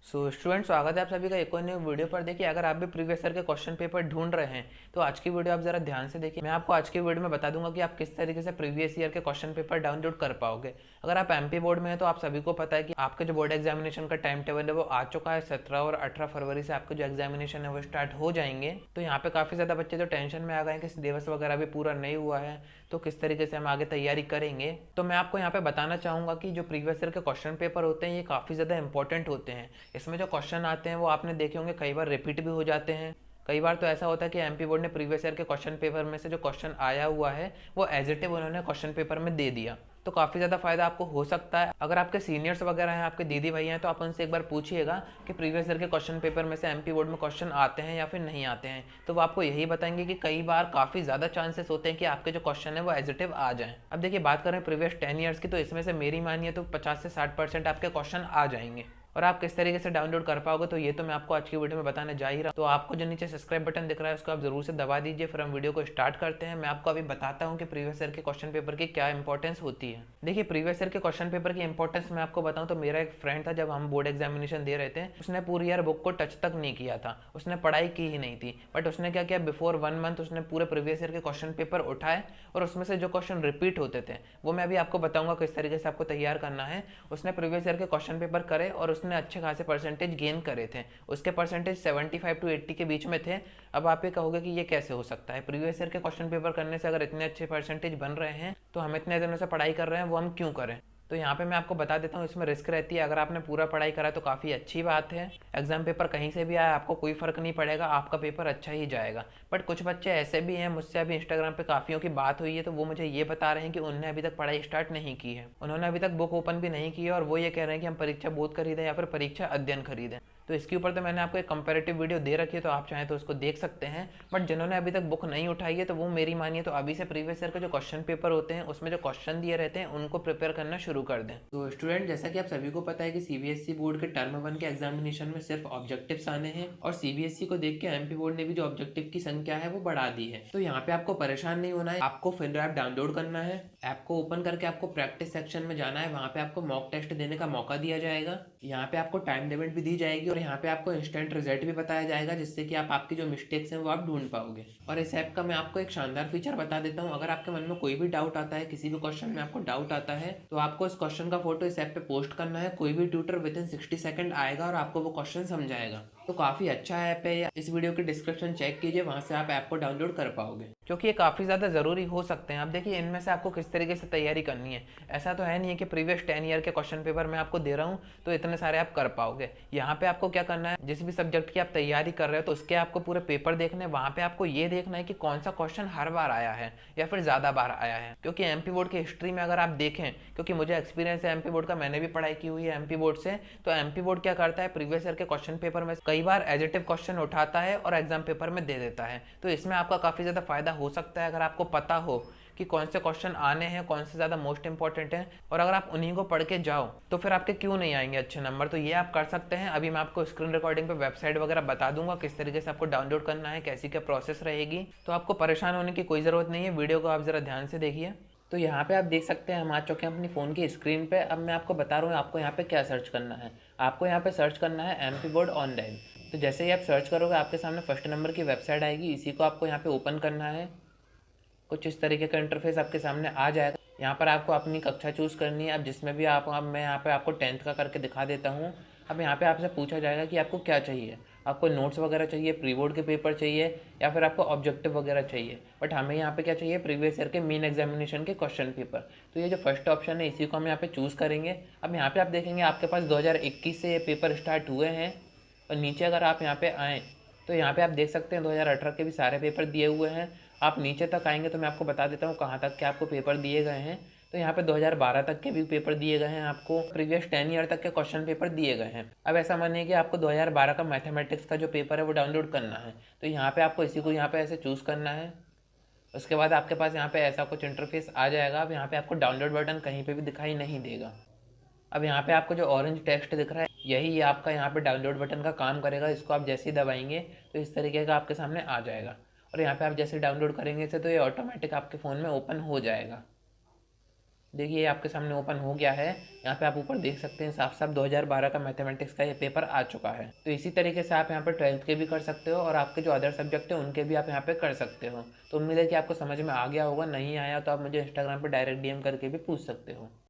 Student, स्वागत है आप सभी का एक और नई वीडियो पर। देखिए, अगर आप भी प्रीवियस ईयर के क्वेश्चन पेपर ढूंढ रहे हैं तो आज की वीडियो आप जरा ध्यान से देखिए। मैं आपको आज की वीडियो में बता दूंगा कि आप किस तरीके से प्रीवियस ईयर के क्वेश्चन पेपर डाउनलोड कर पाओगे। अगर आप एमपी बोर्ड में हैं तो आप सभी को पता है कि आपके जो बोर्ड एग्जामिनेशन का टाइम टेबल है वो आ चुका है। 17 और 18 फरवरी से आपके जो एग्जामिनेशन है वो स्टार्ट हो जाएंगे। तो यहाँ पे काफ़ी ज़्यादा बच्चे जो टेंशन में आ गए हैं कि सिलेबस वगैरह भी पूरा नहीं हुआ है, तो किस तरीके से हम आगे तैयारी करेंगे। तो मैं आपको यहाँ पे बताना चाहूँगा कि जो प्रीवियस ईयर के क्वेश्चन पेपर होते हैं ये काफ़ी ज़्यादा इंपॉर्टेंट होते हैं। इसमें जो क्वेश्चन आते हैं वो आपने देखे होंगे, कई बार रिपीट भी हो जाते हैं। कई बार तो ऐसा होता है कि एमपी बोर्ड ने प्रीवियस ईयर के क्वेश्चन पेपर में से जो क्वेश्चन आया हुआ है वो एज इट इज उन्होंने क्वेश्चन पेपर में दे दिया। तो काफ़ी ज़्यादा फायदा आपको हो सकता है। अगर आपके सीनियर्स वगैरह हैं, आपके दीदी भाई हैं, तो आप उनसे एक बार पूछिएगा कि प्रीवियस ईयर के क्वेश्चन पेपर में से एमपी बोर्ड में क्वेश्चन आते हैं या फिर नहीं आते हैं। तो वो आपको यही बताएंगे कि कई बार काफ़ी ज़्यादा चांसेस होते हैं कि आपके जो क्वेश्चन है वो एज इट इज आ जाएं। अब देखिए, बात करें प्रीवियस 10 ईयर्स की, तो इसमें से मेरी मानिए तो 50 से 60% आपके क्वेश्चन आ जाएंगे। और आप किस तरीके से डाउनलोड कर पाओगे तो ये तो मैं आपको आज की वीडियो में बताने जा ही रहा हूँ। तो आपको जो नीचे सब्सक्राइब बटन दिख रहा है उसको आप जरूर से दबा दीजिए। फिर हम वीडियो को स्टार्ट करते हैं। मैं आपको अभी बताता हूँ कि प्रीवियस ईयर के क्वेश्चन पेपर की क्या इंपॉर्टेंस होती है। देखिए, प्रीवियस ईयर के क्वेश्चन पेपर की इंपॉर्टेंस मैं आपको बताऊँ तो मेरा एक फ्रेंड था, जब हम बोर्ड एग्जामिनेशन दे रहे थे उसने पूरी ईयर बुक को टच तक नहीं किया था, उसने पढ़ाई की ही नहीं थी। बट उसने क्या किया, बिफोर 1 मंथ उसने पूरे प्रीवियस ईयर के क्वेश्चन पेपर उठाए और उसमें से जो क्वेश्चन रिपीट होते थे वो मैं अभी आपको बताऊंगा किस तरीके से आपको तैयार करना है। उसने प्रीवियस ईयर के क्वेश्चन पेपर करे और उसने अच्छे खासे परसेंटेज गेन करे थे। उसके परसेंटेज 75 to 80 के बीच में थे। अब आप ये कहोगे कि ये कैसे हो सकता है, प्रीवियस ईयर के क्वेश्चन पेपर करने से अगर इतने अच्छे परसेंटेज बन रहे हैं तो हम इतने दिनों से पढ़ाई कर रहे हैं वो हम क्यों करें। तो यहाँ पे मैं आपको बता देता हूँ, इसमें रिस्क रहती है। अगर आपने पूरा पढ़ाई करा तो काफ़ी अच्छी बात है, एग्जाम पेपर कहीं से भी आया आपको कोई फ़र्क नहीं पड़ेगा, आपका पेपर अच्छा ही जाएगा। बट कुछ बच्चे ऐसे भी हैं, मुझसे अभी इंस्टाग्राम पे काफ़ियों की बात हुई है, तो वो मुझे ये बता रहे हैं कि उन्होंने अभी तक पढ़ाई स्टार्ट नहीं की है, उन्होंने अभी तक बुक ओपन भी नहीं की है, और वो ये कह रहे हैं कि हम परीक्षा बोध खरीदें या फिर परीक्षा अध्ययन खरीदें। तो इसके ऊपर तो मैंने आपको एक कंपैरेटिव वीडियो दे रखी है, तो आप चाहें तो उसको देख सकते हैं। बट जिन्होंने अभी तक बुक नहीं उठाई है तो वो मेरी मानिए तो अभी से प्रीवियस ईयर के जो क्वेश्चन पेपर होते हैं उसमें जो क्वेश्चन दिए रहते हैं उनको प्रिपेयर करना शुरू कर दें। तो स्टूडेंट, जैसा कि आप सभी को पता है कि सीबीएसई बोर्ड के टर्म 1 के एग्जामिनेशन में सिर्फ ऑब्जेक्टिव्स आने हैं, और सीबीएसई को देख के एमपी बोर्ड ने भी जो ऑब्जेक्टिव की संख्या है वो बढ़ा दी है। तो यहाँ पे आपको परेशान नहीं होना है, आपको फिर ऐप डाउनलोड करना है, ऐप को ओपन करके आपको प्रैक्टिस सेक्शन में जाना है, वहाँ पे आपको मॉक टेस्ट देने का मौका दिया जाएगा। यहाँ पे आपको टाइम लिमिट भी दी जाएगी और यहाँ पे आपको इंस्टेंट रिजल्ट भी बताया जाएगा, जिससे कि आप आपकी जो मिस्टेक्स हैं वो आप ढूंढ पाओगे। और इस ऐप का मैं आपको एक शानदार फीचर बता देता हूँ। अगर आपके मन में कोई भी डाउट आता है, किसी भी क्वेश्चन में आपको डाउट आता है, तो आपको इस क्वेश्चन का फोटो इस ऐप पे पोस्ट करना है। कोई भी ट्यूटर विद इन 60 सेकंड आएगा और आपको वो क्वेश्चन समझाएगा। तो काफ़ी अच्छा ऐप है। इस वीडियो की डिस्क्रिप्शन चेक कीजिए, वहाँ से आप ऐप को डाउनलोड कर पाओगे, क्योंकि ये काफ़ी ज़्यादा ज़रूरी हो सकते हैं। अब देखिए, इनमें से आपको किस तरीके से तैयारी करनी है। ऐसा तो है नहीं है कि प्रीवियस 10 ईयर के क्वेश्चन पेपर मैं आपको दे रहा हूँ तो इतने सारे आप कर पाओगे। यहाँ पे आपको क्या करना है, जिस भी सब्जेक्ट की आप तैयारी कर रहे हो तो उसके आपको पूरे पेपर देखने हैं। वहाँ पे आपको ये देखना है कि कौन सा क्वेश्चन हर बार आया है या फिर ज़्यादा बार आया है। क्योंकि एमपी बोर्ड की हिस्ट्री में अगर आप देखें, क्योंकि मुझे एक्सपीरियंस है एमपी बोर्ड का, मैंने भी पढ़ाई की हुई है एमपी बोर्ड से, तो एमपी बोर्ड क्या करता है, प्रीवियस ईयर के क्वेश्चन पेपर में कई बार एडिटिव क्वेश्चन उठाता है और एग्जाम पेपर में दे देता है। तो इसमें आपका काफ़ी ज़्यादा फायदा हो सकता है अगर आपको पता हो कि कौन से क्वेश्चन आने हैं, कौन से ज़्यादा मोस्ट इंपॉर्टेंट हैं, और अगर आप उन्हीं को पढ़ के जाओ तो फिर आपके क्यों नहीं आएंगे अच्छे नंबर। तो ये आप कर सकते हैं। अभी मैं आपको स्क्रीन रिकॉर्डिंग पे वेबसाइट वगैरह बता दूंगा किस तरीके से आपको डाउनलोड करना है, कैसी क्या प्रोसेस रहेगी। तो आपको परेशान होने की कोई ज़रूरत नहीं है, वीडियो को आप ज़रा ध्यान से देखिए। तो यहाँ पे आप देख सकते हैं हम आ चुके हैं अपनी फ़ोन की स्क्रीन पे। अब मैं आपको बता रहा हूँ आपको यहाँ पे क्या सर्च करना है। आपको यहाँ पे सर्च करना है एमपी बोर्ड ऑनलाइन। तो जैसे ही आप सर्च करोगे आपके सामने फर्स्ट नंबर की वेबसाइट आएगी, इसी को आपको यहाँ पे ओपन करना है। कुछ इस तरीके का इंटरफेस आपके सामने आ जाएगा। यहाँ पर आपको अपनी कक्षा चूज़ करनी है। अब जिसमें भी आप, अब मैं यहाँ पे आपको 10th का करके दिखा देता हूँ। अब यहाँ पे आपसे पूछा जाएगा कि आपको क्या चाहिए, आपको नोट्स वगैरह चाहिए, प्री बोर्ड के पेपर चाहिए, या फिर आपको ऑब्जेक्टिव वगैरह चाहिए। बट हमें यहाँ पे क्या चाहिए, प्रीवियस ईयर के मेन एग्जामिनेशन के क्वेश्चन पेपर। तो ये जो फर्स्ट ऑप्शन है इसी को हम यहाँ पे चूज़ करेंगे। अब यहाँ पे आप देखेंगे आपके पास 2021 से ये पेपर स्टार्ट हुए हैं, और नीचे अगर आप यहाँ पे आएँ तो यहाँ पे आप देख सकते हैं 2018 के भी सारे पेपर दिए हुए हैं। आप नीचे तक आएंगे तो मैं आपको बता देता हूँ कहाँ तक के आपको पेपर दिए गए हैं। तो यहाँ पे 2012 तक के भी पेपर दिए गए हैं, आपको प्रीवियस 10 ईयर तक के क्वेश्चन पेपर दिए गए हैं। अब ऐसा मानिए कि आपको 2012 का मैथमेटिक्स का जो पेपर है वो डाउनलोड करना है, तो यहाँ पे आपको इसी को यहाँ पे ऐसे चूज़ करना है। उसके बाद आपके पास यहाँ पे ऐसा कुछ इंटरफेस आ जाएगा। अब यहाँ पे आपको डाउनलोड बटन कहीं पे भी दिखाई नहीं देगा। अब यहाँ पे आपको जो ऑरेंज टेक्स्ट दिख रहा है यही आपका यहाँ पे डाउनलोड बटन का काम करेगा। इसको आप जैसे ही दबाएंगे तो इस तरीके का आपके सामने आ जाएगा, और यहाँ पे आप जैसे डाउनलोड करेंगे इसे तो ये ऑटोमेटिक आपके फ़ोन में ओपन हो जाएगा। देखिए ये आपके सामने ओपन हो गया है। यहाँ पे आप ऊपर देख सकते हैं साफ साफ 2012 का मैथमेटिक्स का ये पेपर आ चुका है। तो इसी तरीके से आप यहाँ पे 12th के भी कर सकते हो और आपके जो अदर सब्जेक्ट है उनके भी आप यहाँ पे कर सकते हो। तो उम्मीद है कि आपको समझ में आ गया होगा, नहीं आया तो आप मुझे इंस्टाग्राम पे डायरेक्ट DM करके भी पूछ सकते हो।